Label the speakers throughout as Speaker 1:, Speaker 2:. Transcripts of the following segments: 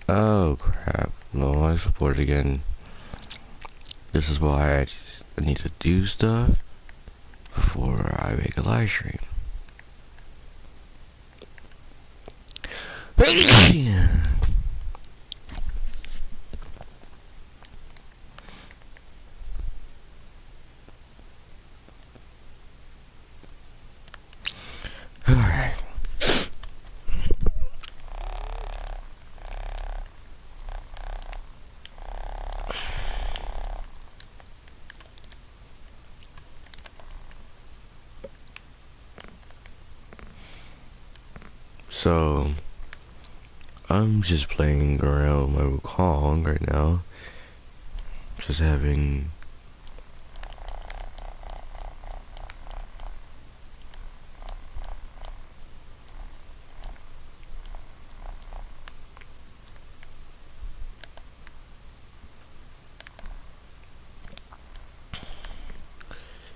Speaker 1: Oh crap. No, I support again. This is why I need to do stuff before I make a live stream. Alright. So, I'm just playing around with my Kong right now. Just having...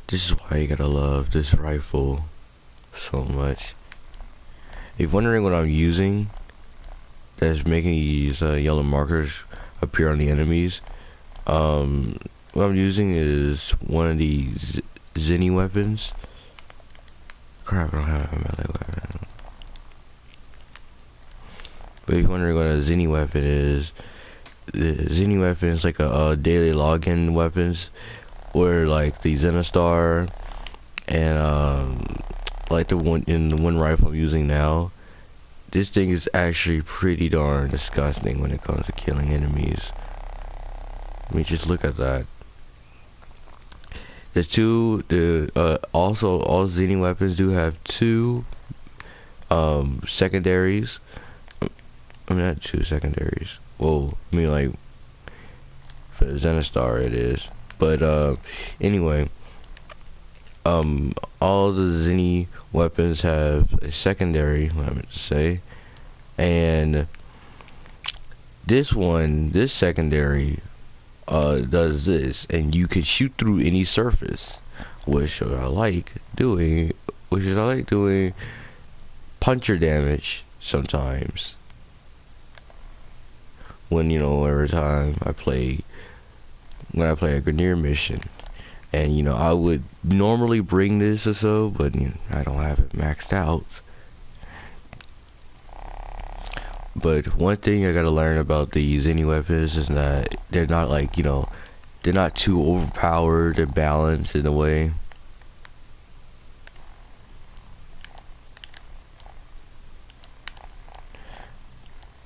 Speaker 1: This is why you gotta love this rifle so much. If you're wondering what I'm using that's making these yellow markers appear on the enemies, what I'm using is one of these Zenny weapons. Crap, I don't have a melee weapon. But if you're wondering what a Zenny weapon is, the Zenny weapon is like a daily login weapons, where like the Zenostar and like the one rifle I'm using now. This thing is actually pretty darn disgusting when it comes to killing enemies. I mean, just look at that. Also all Zenny weapons do have two secondaries. I mean, not two secondaries. Well, I mean, like for the Zenostar it is. But anyway, all the Zenny weapons have a secondary, what I meant to say, and this secondary does this, and you can shoot through any surface, which I like doing puncher damage sometimes. When every time when I play a Grenadier mission, and I would normally bring this or so, but I don't have it maxed out. But one thing I gotta learn about these Zenny weapons is that they're not like, they're not too overpowered and balanced in a way.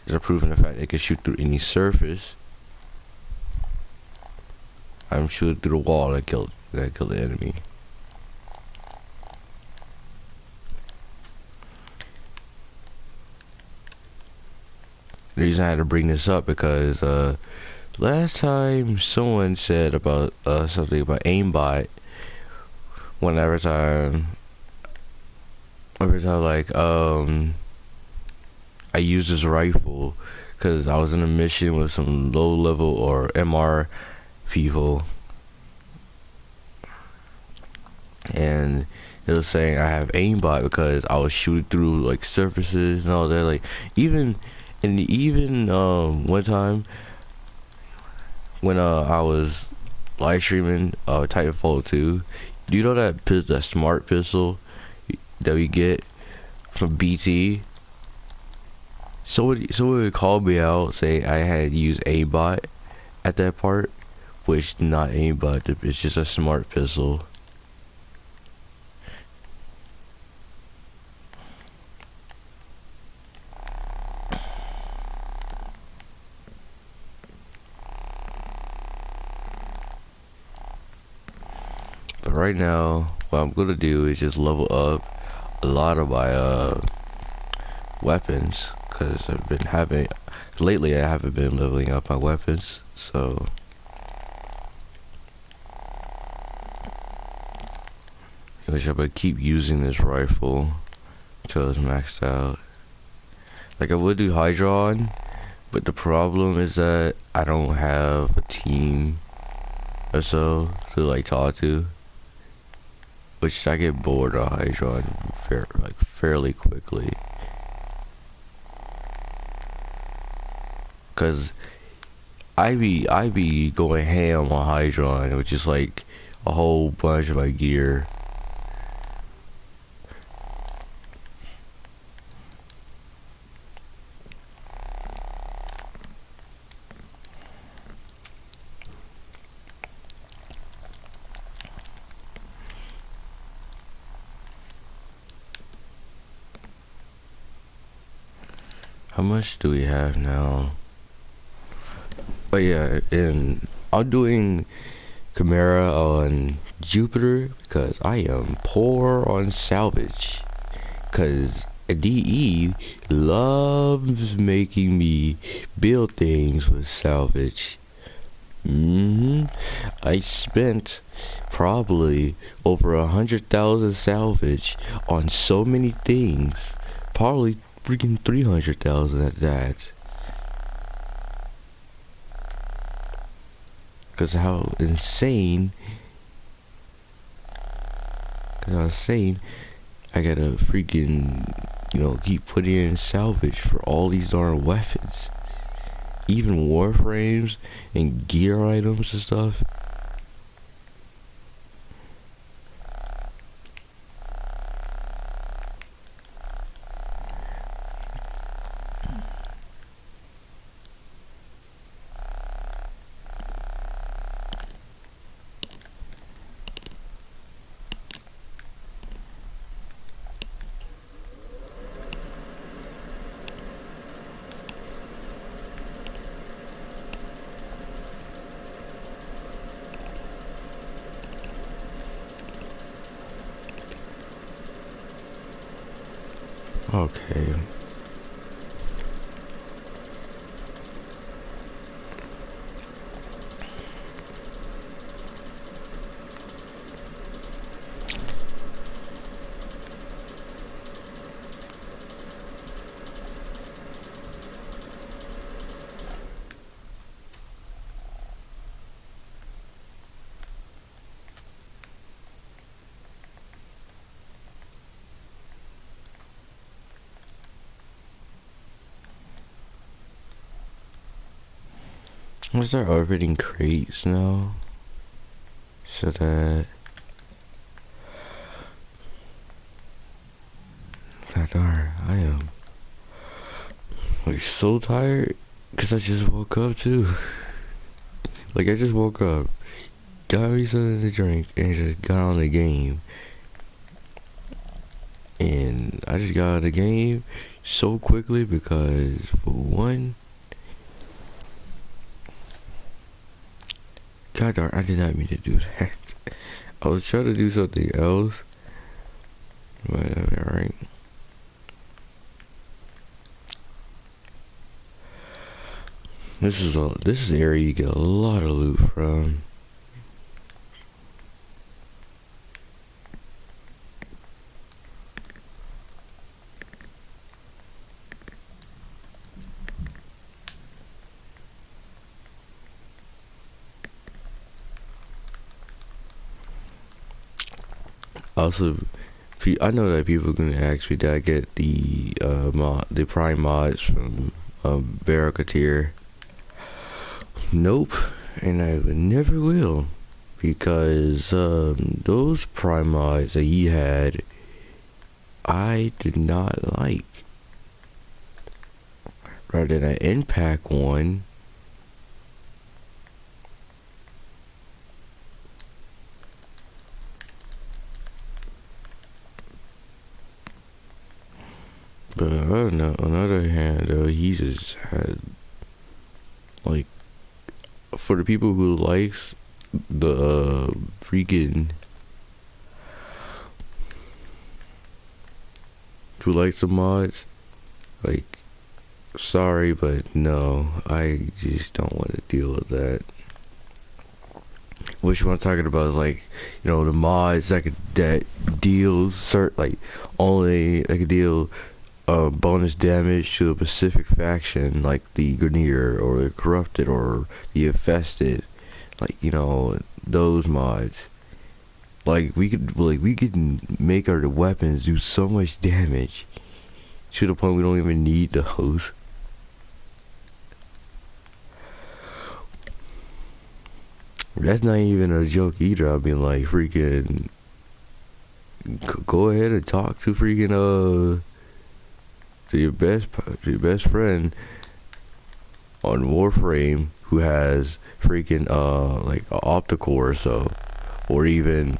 Speaker 1: There's a proof in the fact they can shoot through any surface. I'm shooting through the wall that killed the enemy. The reason I had to bring this up because last time someone said about something about aimbot. Every time like I used this rifle because I was in a mission with some low level or MR people, and it was saying I have aimbot because I was shooting through like surfaces and all that. Like even one time when I was live streaming Titanfall 2, do you know that smart pistol that we get from BT? Someone would call me out, say I had used aimbot at that part, which not aimbot, it's just a smart pistol. But right now, what I'm gonna do is just level up a lot of my weapons, because lately I haven't been leveling up my weapons, so I'm gonna keep using this rifle until it's maxed out. Like I would do Hydron, but the problem is that I don't have a team or so to like talk to, which I get bored of Hydron fairly quickly. Cause I be going ham on Hydron, which is like a whole bunch of my gear. How much do we have now? Oh yeah, and I'm doing Chimera on Jupiter because I am poor on salvage. Cause DE loves making me build things with salvage. I spent probably over 100,000 salvage on so many things. Probably freaking 300,000 at that. Cause how insane. Cause how insane. I gotta freaking, keep putting in salvage for all these darn weapons. Even Warframes and gear items and stuff. Okay. I'm gonna start orbiting crates now. So that... God darn, I am like so tired. Cause I just woke up too. Like I just woke up, got me something to drink, and just got on the game. And I just got on the game so quickly because for one, God darn, I did not mean to do that. I was trying to do something else. But alright. This is the area you get a lot of loot from. Also, I know that people are gonna ask me, did I get the the prime mods from Barracuteer? Nope, and I never will, because those prime mods that he had, I did not like. Rather than an impact one. But I don't know, on the other hand, though, he just had, like, for the people who likes the freaking, who likes the mods, like, sorry, but no, I just don't want to deal with that. Which one I'm talking about is like, the mods that deals certain, like, only that could deal bonus damage to a specific faction, like the Grenier or the Corrupted or the Infested, like, those mods. Like we could make our weapons do so much damage to the point we don't even need those. That's not even a joke either. I mean, like, freaking, go ahead and talk to freaking, to your best friend on Warframe who has freaking, like, a optical or so. Or even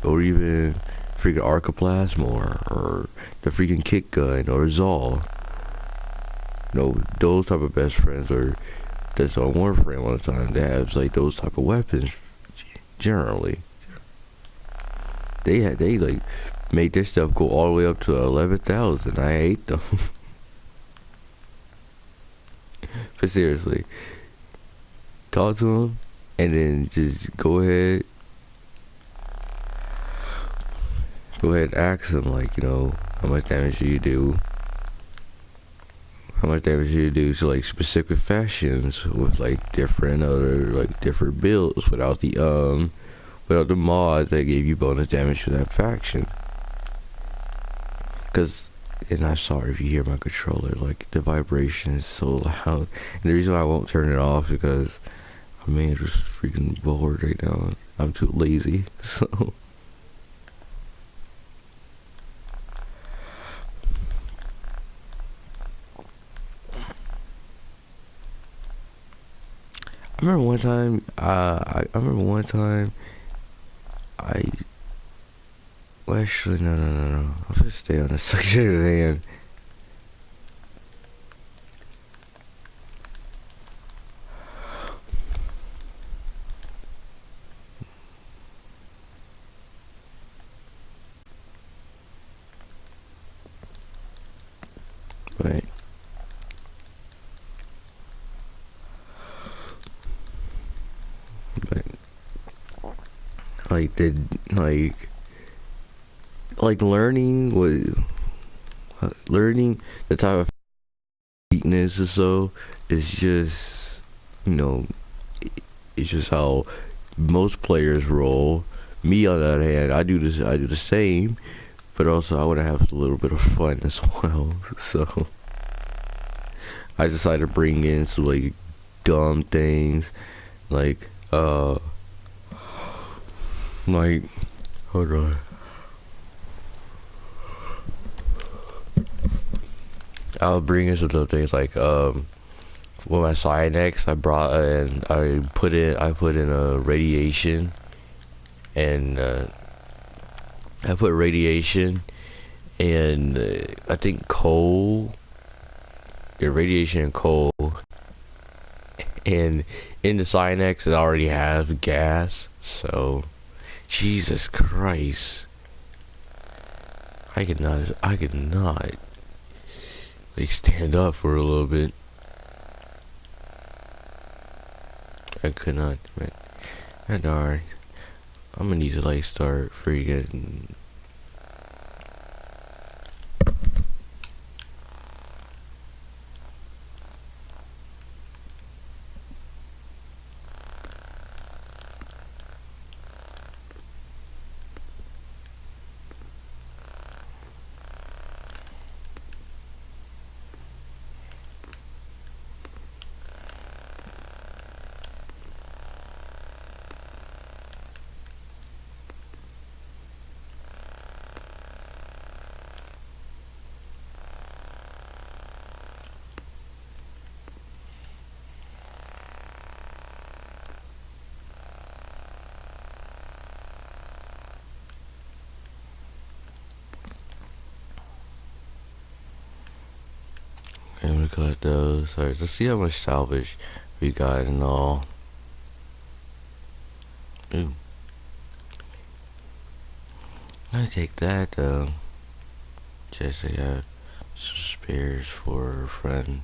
Speaker 1: or even freaking Arcoplasma or the freaking kick gun or Zal. No, those type of best friends are that's on Warframe all the time. They have like those type of weapons generally. They like make their stuff go all the way up to 11,000. I hate them. But seriously, talk to them and then just go ahead and ask them, like, you know, how much damage do you do? How much damage do you do to like specific factions with like different builds without the mods that gave you bonus damage to that faction? Cause, and I'm sorry if you hear my controller, like the vibration is so loud. And the reason why I won't turn it off is because I'm just freaking bored right now. I'm too lazy, so. I remember one time. Well, actually, no. I'll just stay on the subject at hand. Right. But like learning the type of weakness or so is just, you know, it's just how most players roll. Me on the other hand, I do the same, but also I want to have a little bit of fun as well. So I decided to bring in some like dumb things, like like, hold on. I'll bring in some little things like with my Cyanex, I put in a radiation, and I put radiation and I think coal, radiation and coal, and in the Cyanex it already has gas, so Jesus Christ, I could not like stand up for a little bit. I could not, man. Darn. I'm gonna need to like start freaking. I'm gonna collect those. Alright, let's see how much salvage we got and all. Ooh. I'm gonna take that though. Just to have some spares for a friend.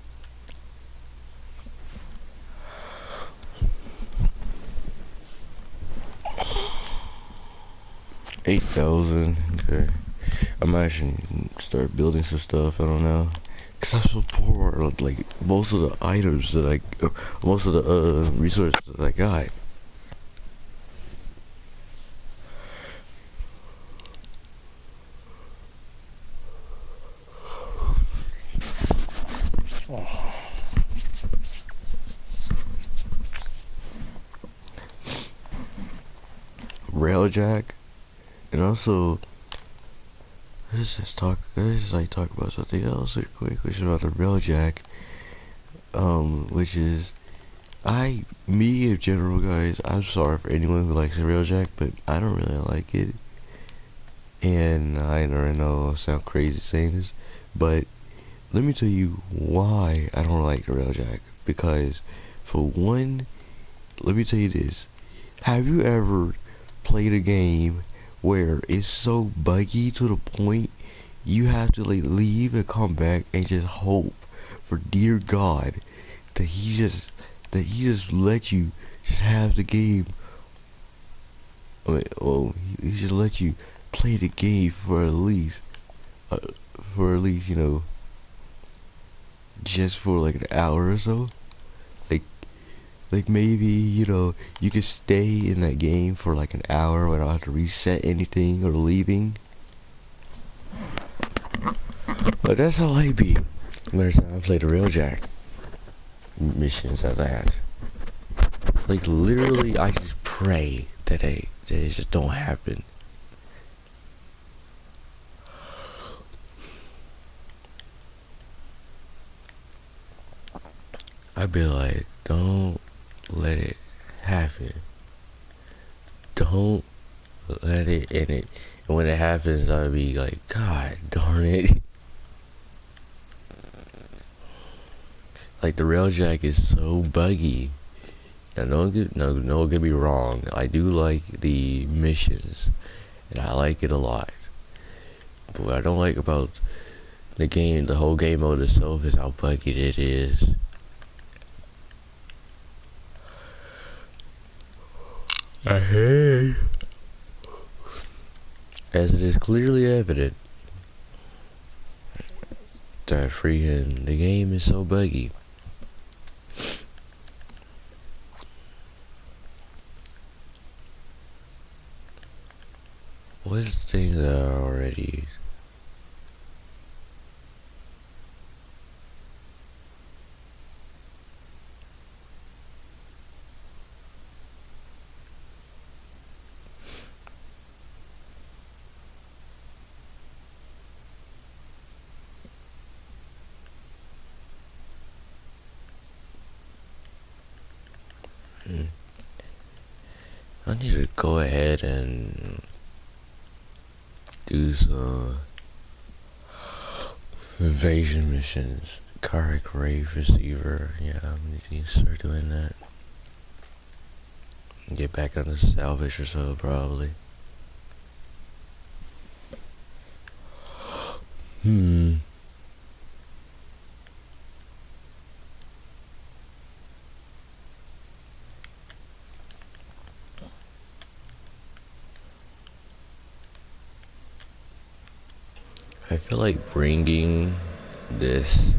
Speaker 1: $8,000. Okay. I might actually start building some stuff. I don't know. Cause I'm so poor. Like most of the items that most of the resources that I got. railjack, and also let's just like talk about something else real quick, which is about the railjack. Which is me in general, guys. I'm sorry for anyone who likes the railjack, but I don't really like it. And I don't know, I sound crazy saying this, but let me tell you why I don't like the railjack. Because, for one, let me tell you this. Have you ever played a game where it's so buggy to the point you have to like leave and come back and just hope for dear God that he just let you just have the game. I mean, oh, he just let you play the game uh, for at least, you know, just for like an hour or so. Like, like maybe, you know, you could stay in that game for like an hour without having to reset anything or leaving. But that's how I be. Whereas I play the railjack missions at that. Like literally, I just pray that it just don't happen. I'd be like, don't let it happen. Don't let it in it. And when it happens, I'd be like, God darn it. Like the railjack is so buggy. Now, don't get me wrong. I do like the missions, and I like it a lot. But what I don't like about the whole game mode itself, is how buggy it is. Hey. As it is clearly evident that freaking the game is so buggy. What's the thing that I already used? I need to go ahead and do some invasion missions. Carrick Rave Receiver. Yeah, I'm gonna start doing that. Get back on the salvage or so, probably. I feel like bringing this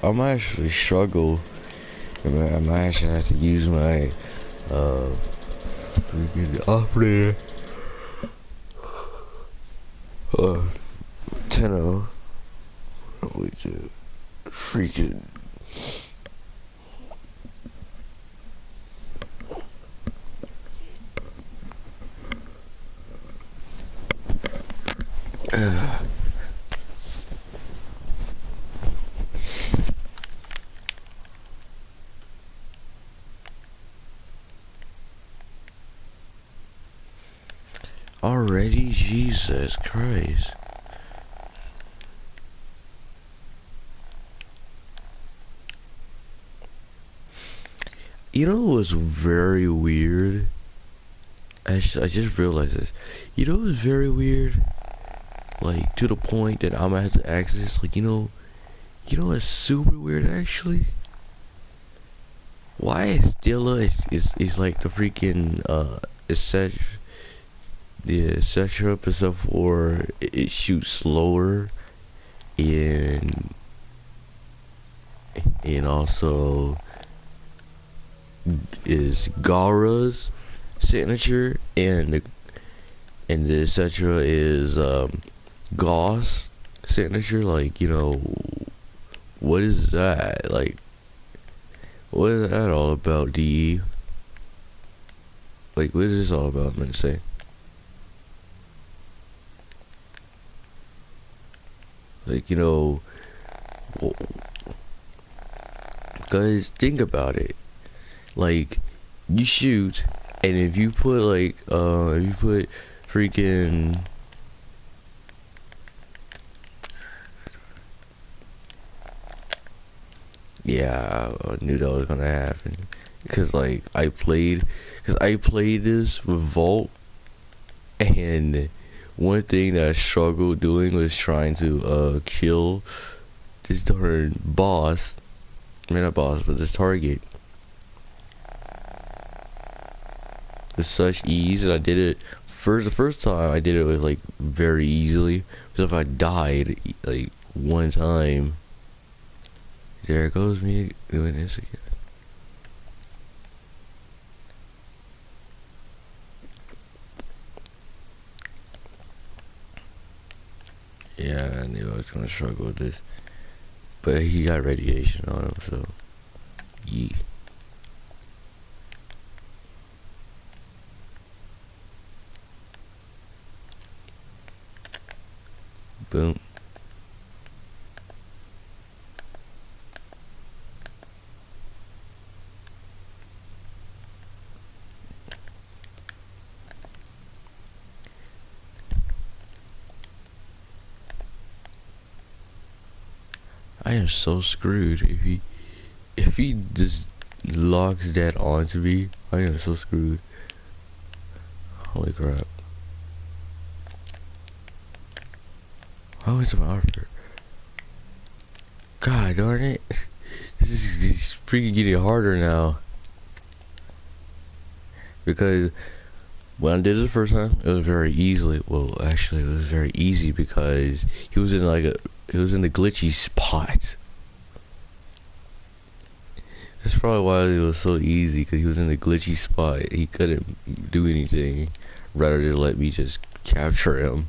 Speaker 1: I might actually struggle. I might actually have to use my freaking operator Tenno, which is freaking already, Jesus Christ. You know what's very weird? I just realized this. You know what's very weird? Like, to the point that I'm gonna have to access, like, you know what's super weird actually? Why Stilla is like the freaking it's such the etc. up and stuff, or it shoots slower and also is Gara's signature, and the etc. is Goss signature. Like, you know, what is that? Like, what is that all about, DE? Like, what is this all about, I'm gonna say? Like, you know, guys, think about it. Like, you shoot, and if you put like, if you put freaking, yeah, I knew that was gonna happen. Because like, I played this with Vault, and one thing that I struggled doing was trying to kill this darn boss. I mean, not boss, but this target with such ease. And I did it the first time I did it with like very easily. So if I died like one time, there goes me doing this again. Yeah, I knew I was gonna struggle with this, but he got radiation on him, so yeah. Boom. I am so screwed if he just locks that onto me. I am so screwed. Holy crap. How is my offer? God darn it. This is freaking getting harder now. Because when I did it the first time, it was very easily. Well, actually, it was very easy because he was in the glitchy spot. That's probably why it was so easy, because he was in the glitchy spot. He couldn't do anything, rather than let me just capture him.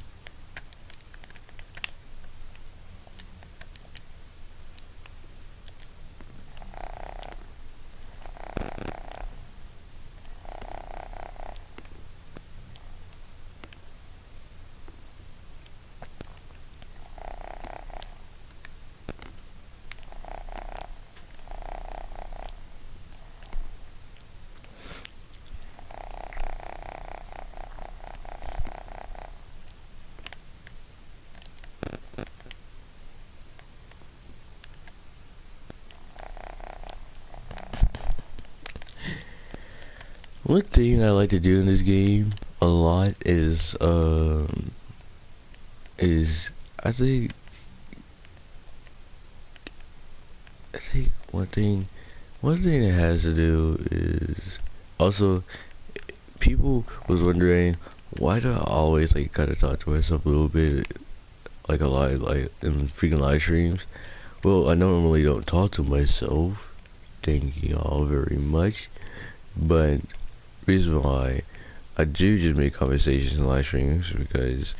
Speaker 1: One thing I like to do in this game a lot is I think one thing it has to do is also, people was wondering why do I always like kind of talk to myself a little bit, like a lot, like in freaking live streams. Well, I normally don't talk to myself, thank you all very much, but reason why I do just make conversations in live streams because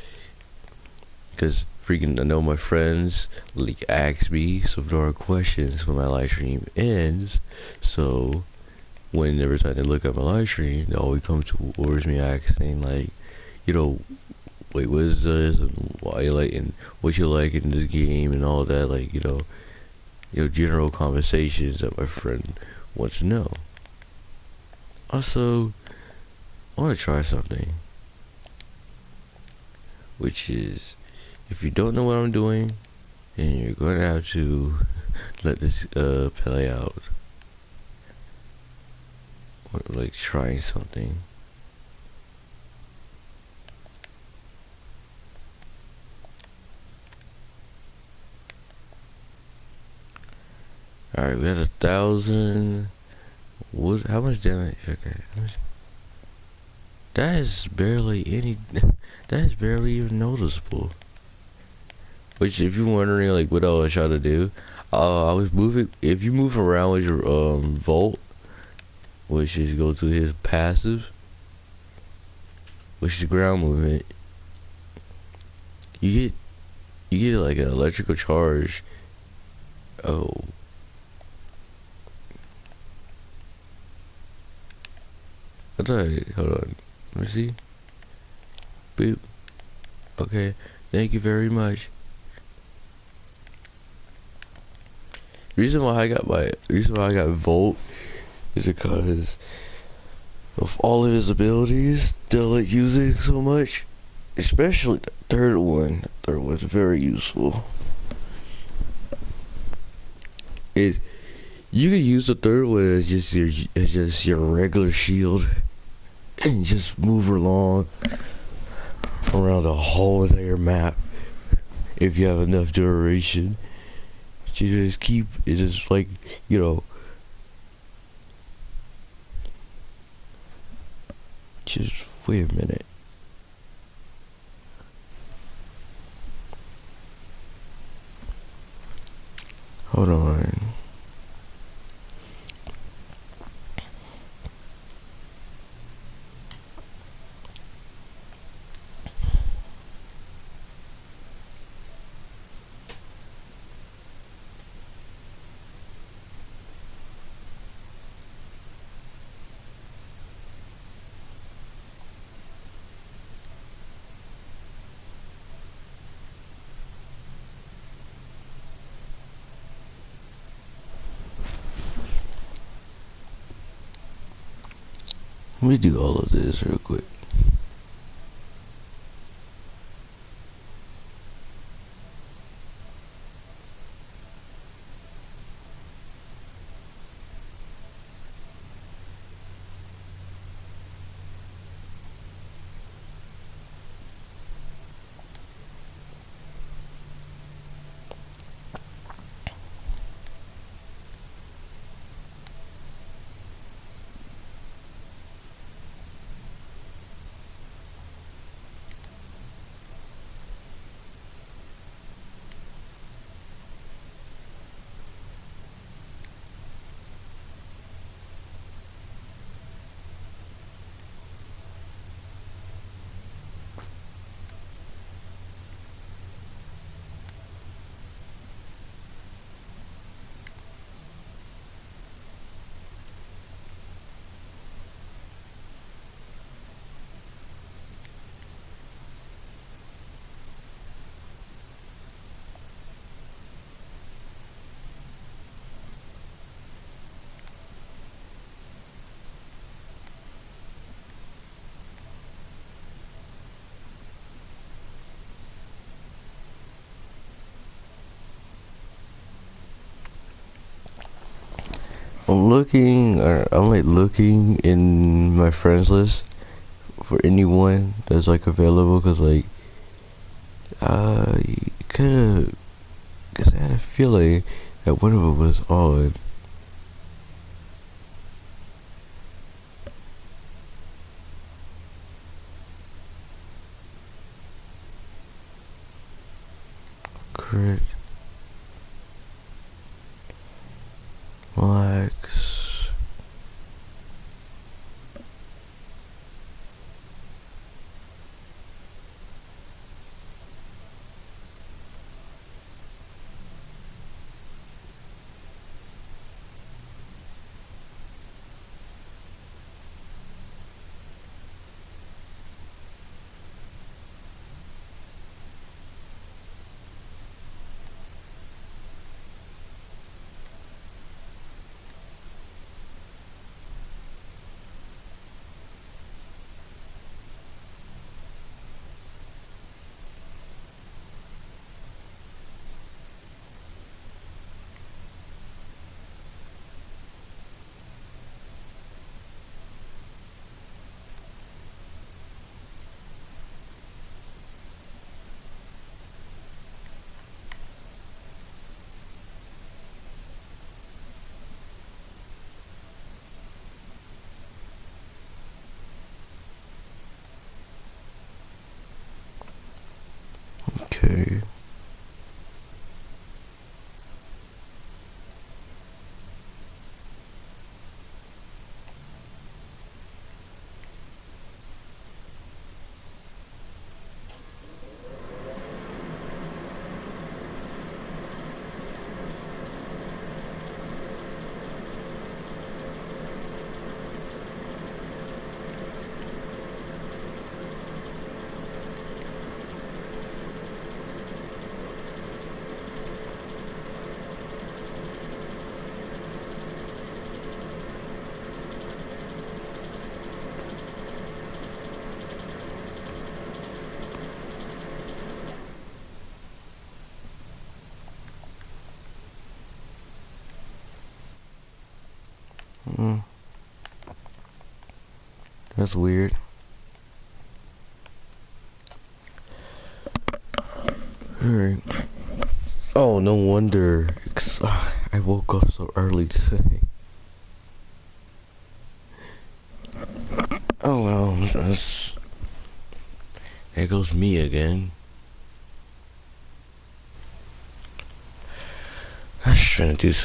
Speaker 1: freaking I know my friends like ask me some dark questions when my live stream ends. So whenever time they look at my live stream, they always come towards me asking like, you know, wait, what is this, and why you like, and what you like in this game, and all that, like, you know, general conversations that my friend wants to know. Also, I want to try something, which is, if you don't know what I'm doing, then you're going to have to let this play out. Or like trying something. Alright, we got 1,000. What? How much damage? Okay. That is barely any. That is barely even noticeable. Which, if you're wondering, like, what I was trying to do, I was moving. If you move around with your Volt, which is go to his passive, which is ground movement, you get like an electrical charge. Oh, I thought. Hold on. Let me see. Boop. Okay. Thank you very much. Reason why I got Volt is because of all of his abilities that I like using so much. Especially the third one. The third one's very useful. It You can use the third one as just your regular shield and just move along around the whole entire map if you have enough duration. You just keep it, just like, you know, just wait a minute. Hold on. Let me do all of this real quick. I'm like looking in my friends list for anyone that's like available, cause like, kinda, cause I had a feeling that one of them was on. Crit. Relax. Okay. That's weird. Alright. Oh, no wonder. I woke up so early today. Oh well, there goes me again. I was trying to do something.